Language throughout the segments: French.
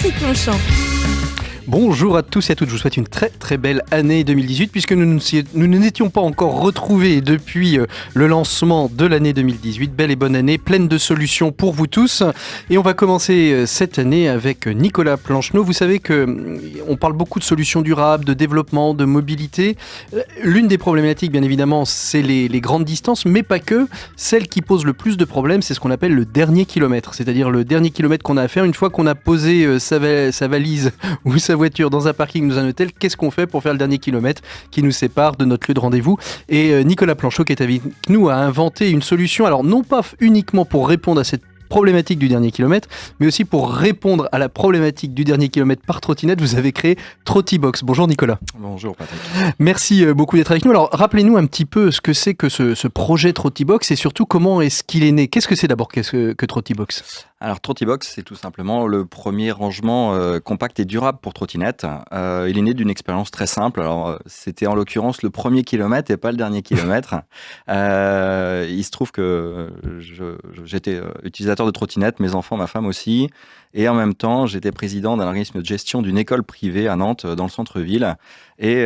Patrick Longchamp. Bonjour à tous et à toutes, je vous souhaite une très très belle année 2018 puisque nous ne n'étions pas encore retrouvés depuis le lancement de l'année 2018. Belle et bonne année, pleine de solutions pour vous tous. Et on va commencer cette année avec Nicolas Plancheneau. Vous savez qu'on parle beaucoup de solutions durables, de développement, de mobilité. L'une des problématiques, bien évidemment, c'est les grandes distances, mais pas que. Celle qui pose le plus de problèmes, c'est ce qu'on appelle le dernier kilomètre. C'est-à-dire le dernier kilomètre qu'on a à faire une fois qu'on a posé sa valise ou sa voiture dans un parking, dans un hôtel. Qu'est-ce qu'on fait pour faire le dernier kilomètre qui nous sépare de notre lieu de rendez-vous? Et Nicolas Plancheneau, qui est avec nous, a inventé une solution, alors non pas uniquement pour répondre à cette problématique du dernier kilomètre, mais aussi pour répondre à la problématique du dernier kilomètre par trottinette. Vous avez créé Trottibox. Bonjour Nicolas. Bonjour Patrick. Merci beaucoup d'être avec nous. Alors rappelez-nous un petit peu ce que c'est que ce projet Trottibox et surtout comment est-ce qu'il est né. Qu'est-ce que c'est d'abord que Trottibox? Alors Trottibox, c'est tout simplement le premier rangement compact et durable pour trottinette. Il est né d'une expérience très simple. Alors c'était en l'occurrence le premier kilomètre et pas le dernier kilomètre. Il se trouve que j'étais utilisateur de trottinette, mes enfants, ma femme aussi. Et en même temps, j'étais président d'un organisme de gestion d'une école privée à Nantes, dans le centre-ville. Et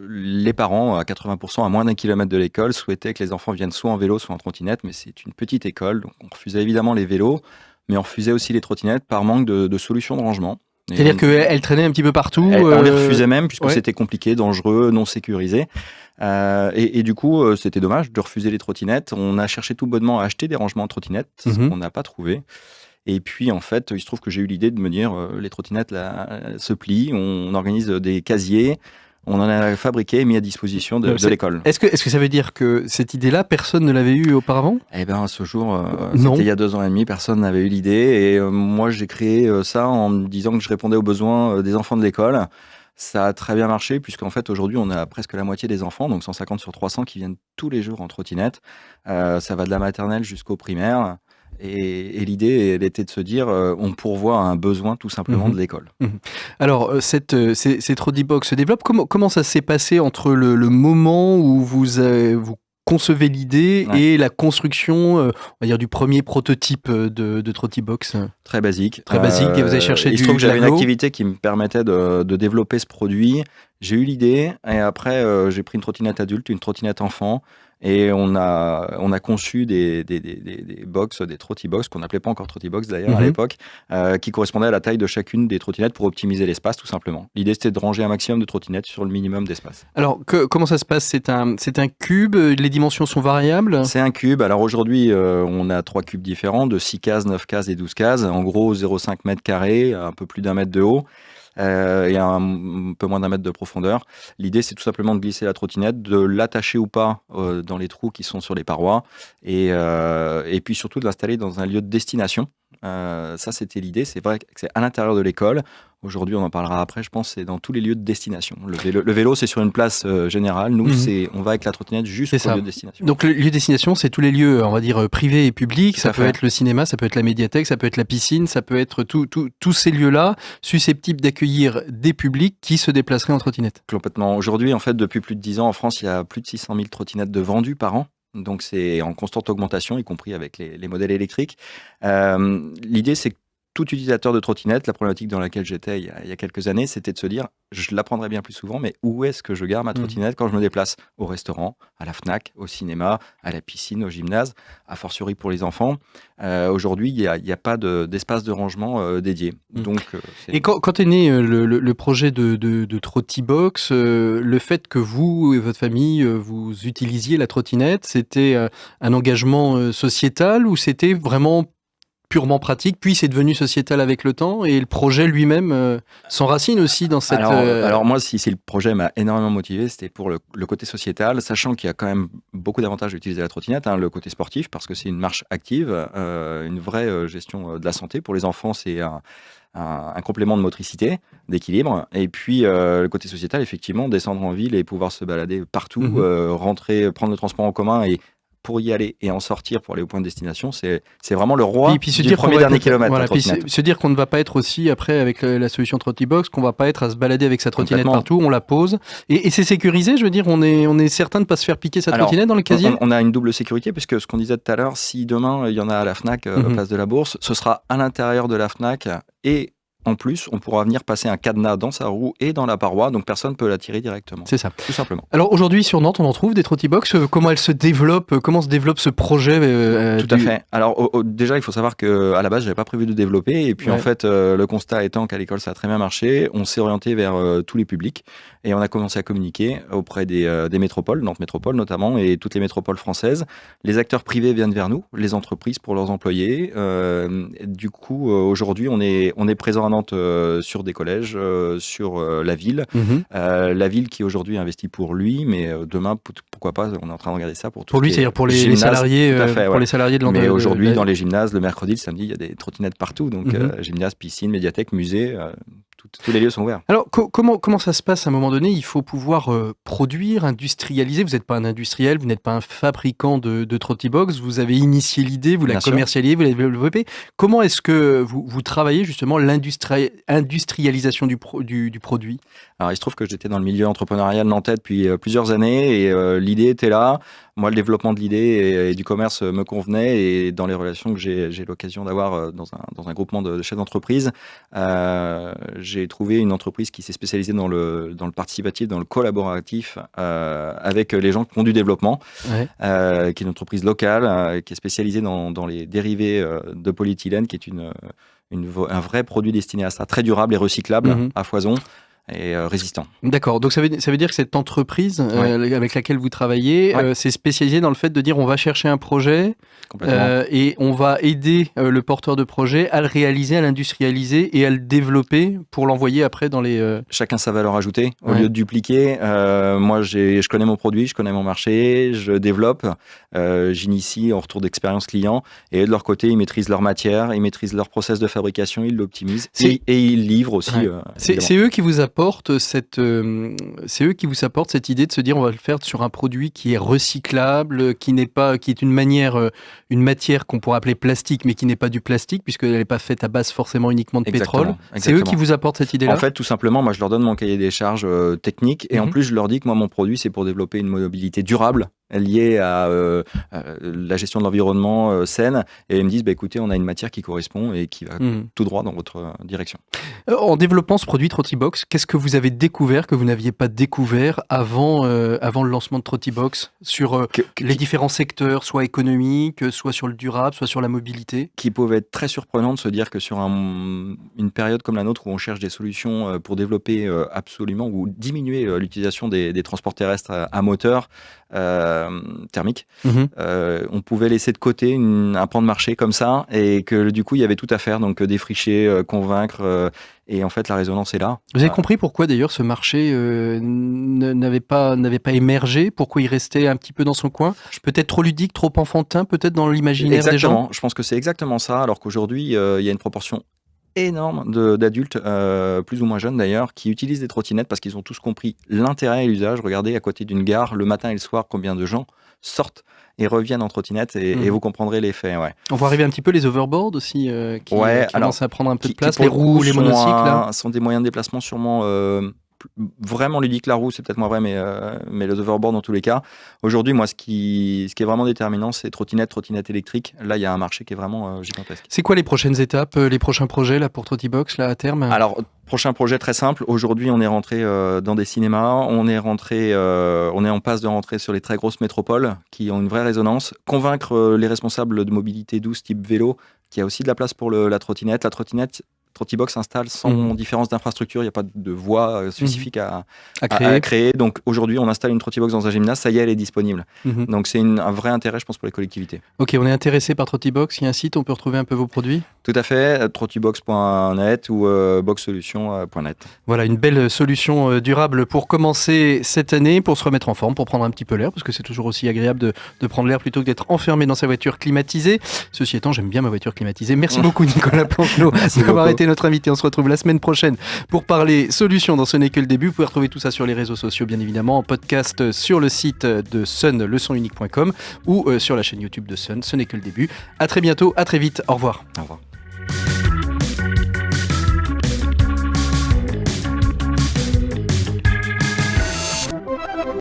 les parents, à 80%, à moins d'un kilomètre de l'école, souhaitaient que les enfants viennent soit en vélo, soit en trottinette. Mais c'est une petite école, donc on refusait évidemment les vélos, mais on refusait aussi les trottinettes par manque de solutions de rangement. C'est-à-dire qu'elles traînaient un petit peu partout On les refusait même, puisque c'était compliqué, dangereux, non sécurisé. Et du coup, c'était dommage de refuser les trottinettes. On a cherché tout bonnement à acheter des rangements de trottinettes, ce qu'on n'a pas trouvé. Et puis, en fait, il se trouve que j'ai eu l'idée de me dire, les trottinettes là, se plient, on organise des casiers, on en a fabriqué et mis à disposition de l'école. Est-ce que ça veut dire que cette idée-là, personne ne l'avait eue auparavant? Eh bien, ce jour, c'était il y a 2 ans et demi, personne n'avait eu l'idée. Et moi, j'ai créé ça en me disant que je répondais aux besoins des enfants de l'école. Ça a très bien marché, puisqu'en fait, aujourd'hui, on a presque la moitié des enfants, donc 150 sur 300, qui viennent tous les jours en trottinette. Ça va de la maternelle jusqu'au primaire. Et l'idée, elle était de se dire, on pourvoit un besoin tout simplement de l'école. Alors, cette Trottibox se développe. Comment ça s'est passé entre le moment où vous concevez l'idée et la construction, on va dire, du premier prototype de Trottibox? Très basique. Très basique, et vous avez cherché il se trouve que j'avais une activité qui me permettait de développer ce produit. J'ai eu l'idée, et après, j'ai pris une trottinette adulte, une trottinette enfant, et on a conçu des box, des Trottibox, qu'on n'appelait pas encore Trottibox d'ailleurs à l'époque, qui correspondaient à la taille de chacune des trottinettes pour optimiser l'espace, tout simplement. L'idée, c'était de ranger un maximum de trottinettes sur le minimum d'espace. Alors, comment ça se passe? C'est un cube, les dimensions sont variables? C'est un cube. Alors aujourd'hui, on a 3 cubes différents, de 6 cases, 9 cases et 12 cases. En gros, 0,5 mètres carrés, un peu plus d'1 mètre de haut. Et un peu moins d'1 mètre de profondeur. L'idée, c'est tout simplement de glisser la trottinette, de l'attacher ou pas dans les trous qui sont sur les parois, et puis surtout de l'installer dans un lieu de destination. Ça, c'était l'idée. C'est vrai que c'est à l'intérieur de l'école. Aujourd'hui, on en parlera après, je pense, c'est dans tous les lieux de destination. Le vélo, c'est sur une place générale. Nous, on va avec la trottinette jusqu'au lieu de destination. Donc, le lieu de destination, c'est tous les lieux, on va dire, privés et publics. Ça peut être le cinéma, ça peut être la médiathèque, ça peut être la piscine, ça peut être tous ces lieux-là susceptibles d'accueillir des publics qui se déplaceraient en trottinette. Complètement. Aujourd'hui, en fait, depuis plus de 10 ans, en France, il y a plus de 600 000 trottinettes de vendues par an. Donc, c'est en constante augmentation, y compris avec les modèles électriques. L'idée, c'est que tout utilisateur de trottinette, la problématique dans laquelle j'étais il y a quelques années, c'était de se dire, je la prendrai bien plus souvent, mais où est-ce que je gare ma trottinette quand je me déplace? Au restaurant, à la Fnac, au cinéma, à la piscine, au gymnase, a fortiori pour les enfants. Aujourd'hui, il n'y a pas d'espace de rangement dédié. Donc, et quand est né le projet de Trottibox, le fait que vous et votre famille, vous utilisiez la trottinette, c'était un engagement sociétal ou c'était vraiment purement pratique, puis c'est devenu sociétal avec le temps, et le projet lui-même s'enracine aussi dans cette... Alors moi, si le projet m'a énormément motivé, c'était pour le côté sociétal, sachant qu'il y a quand même beaucoup d'avantages d'utiliser la trottinette, le côté sportif, parce que c'est une marche active, une vraie gestion de la santé. Pour les enfants, c'est un complément de motricité, d'équilibre, et puis le côté sociétal, effectivement, descendre en ville et pouvoir se balader partout, rentrer, prendre le transport en commun et pour y aller et en sortir pour aller au point de destination, c'est vraiment le roi du premier dernier kilomètre. Voilà, puis se dire qu'on ne va pas être aussi, après, avec la solution Trottibox, qu'on ne va pas être à se balader avec sa trottinette partout, on la pose. Et c'est sécurisé, je veux dire, on est certain de ne pas se faire piquer sa trottinette dans le casier. On a une double sécurité, puisque ce qu'on disait tout à l'heure, si demain il y en a à la Fnac, place de la Bourse, ce sera à l'intérieur de la Fnac et en plus, on pourra venir passer un cadenas dans sa roue et dans la paroi, donc personne ne peut la tirer directement. C'est ça. Tout simplement. Alors aujourd'hui sur Nantes, on en trouve des Trottibox. Comment elle se développe? Comment se développe ce projet Tout à fait. Alors déjà, il faut savoir qu'à la base, j'avais pas prévu de développer. Et puis en fait, le constat étant qu'à l'école, ça a très bien marché, on s'est orienté vers tous les publics. Et on a commencé à communiquer auprès des métropoles, Nantes Métropole notamment, et toutes les métropoles françaises. Les acteurs privés viennent vers nous, les entreprises pour leurs employés. Du coup, aujourd'hui, on est présent à Nantes sur des collèges, sur la ville. La ville qui aujourd'hui investit pour lui, mais demain, pourquoi pas, on est en train de regarder ça pour tout. Pour lui, c'est-à-dire pour les salariés, pour les salariés de l'endroit. Mais aujourd'hui, dans les gymnases, le mercredi, le samedi, il y a des trottinettes partout. Donc, gymnase, piscine, médiathèque, musée, tous les lieux sont ouverts. Alors, comment ça se passe à un moment donné? Il faut pouvoir produire, industrialiser. Vous n'êtes pas un industriel, vous n'êtes pas un fabricant de Trottibox. Vous avez initié l'idée, vous la commercialisez, vous l'avez développée. Comment est-ce que vous travaillez justement l'industrialisation du produit? Alors, il se trouve que j'étais dans le milieu entrepreneurial nantais depuis plusieurs années et l'idée était là. Moi, le développement de l'idée et du commerce me convenait, et dans les relations que j'ai l'occasion d'avoir dans un groupement de chefs d'entreprise, j'ai trouvé une entreprise qui s'est spécialisée dans le participatif, dans le collaboratif, avec les gens qui font du développement, qui est une entreprise locale, qui est spécialisée dans les dérivés de polyéthylène, qui est un vrai produit destiné à ça, très durable et recyclable à foison. Et résistant. D'accord, donc ça veut dire que cette entreprise avec laquelle vous travaillez, c'est spécialisé dans le fait de dire on va chercher un projet et on va aider le porteur de projet à le réaliser, à l'industrialiser et à le développer pour l'envoyer après dans les... Chacun sa valeur ajoutée, au lieu de dupliquer. Moi, je connais mon produit, je connais mon marché, je développe, j'initie en retour d'expérience client, et de leur côté, ils maîtrisent leur matière, ils maîtrisent leur process de fabrication, ils l'optimisent et ils livrent aussi. C'est eux qui vous apportent cette idée de se dire on va le faire sur un produit qui est recyclable, qui est une matière qu'on pourrait appeler plastique, mais qui n'est pas du plastique puisqu'elle n'est pas faite à base forcément uniquement de pétrole. C'est eux qui vous apportent cette idée-là? En fait, tout simplement, moi je leur donne mon cahier des charges technique, et en plus je leur dis que moi mon produit c'est pour développer une mobilité durable liée à la gestion de l'environnement saine, et ils me disent écoutez, on a une matière qui correspond et qui va tout droit dans votre direction. En développant ce produit Trottibox, qu'est-ce que vous avez découvert que vous n'aviez pas découvert avant le lancement de Trottibox sur les différents secteurs, soit économiques, soit sur le durable, soit sur la mobilité? Qui pouvait être très surprenant de se dire que sur une période comme la nôtre où on cherche des solutions pour développer absolument ou diminuer l'utilisation des transports terrestres à moteur thermique, on pouvait laisser de côté un pan de marché comme ça, et que du coup il y avait tout à faire, donc défricher, convaincre, et en fait la résonance est là. Vous avez compris pourquoi d'ailleurs ce marché n'avait pas émergé, pourquoi il restait un petit peu dans son coin, peut-être trop ludique, trop enfantin, peut-être dans l'imaginaire des gens? Je pense que c'est exactement ça, alors qu'aujourd'hui il y a une proportion énorme d'adultes, plus ou moins jeunes d'ailleurs, qui utilisent des trottinettes parce qu'ils ont tous compris l'intérêt et l'usage. Regardez à côté d'une gare, le matin et le soir, combien de gens sortent et reviennent en trottinette, et vous comprendrez l'effet. On voit arriver un petit peu les overboards aussi, qui commencent à prendre un peu de place, les roues, les monocycles. Sont des moyens de déplacement sûrement vraiment ludique. La roue, c'est peut-être moins vrai, mais les overboards dans tous les cas. Aujourd'hui, moi, ce qui est vraiment déterminant, c'est trottinette électrique. Là, il y a un marché qui est vraiment gigantesque. C'est quoi les prochaines étapes, les prochains projets là, pour Trottibox là, à terme? Alors, prochain projet très simple. Aujourd'hui, on est rentré dans des cinémas. On est en passe de rentrer sur les très grosses métropoles qui ont une vraie résonance. Convaincre les responsables de mobilité douce type vélo qu'il y a aussi de la place pour la trottinette. La trottinette, Trottibox s'installe sans différence d'infrastructure, il n'y a pas de voie spécifique à créer. Donc aujourd'hui, on installe une Trottibox dans un gymnase, ça y est, elle est disponible. Donc c'est un vrai intérêt, je pense, pour les collectivités. Ok, on est intéressé par Trottibox, il y a un site, on peut retrouver un peu vos produits? Tout à fait, trottibox.net ou boxsolution.net. Voilà, une belle solution durable pour commencer cette année, pour se remettre en forme, pour prendre un petit peu l'air, parce que c'est toujours aussi agréable de prendre l'air plutôt que d'être enfermé dans sa voiture climatisée. Ceci étant, j'aime bien ma voiture climatisée. Merci beaucoup Nicolas Planchelot d'avoir été notre invité. On se retrouve la semaine prochaine pour parler solutions dans Ce n'est que le début. Vous pouvez retrouver tout ça sur les réseaux sociaux, bien évidemment, en podcast sur le site de Sun, leçonunique.com, ou sur la chaîne YouTube de Sun. Ce n'est que le début. À très bientôt, à très vite. Au revoir. Au revoir.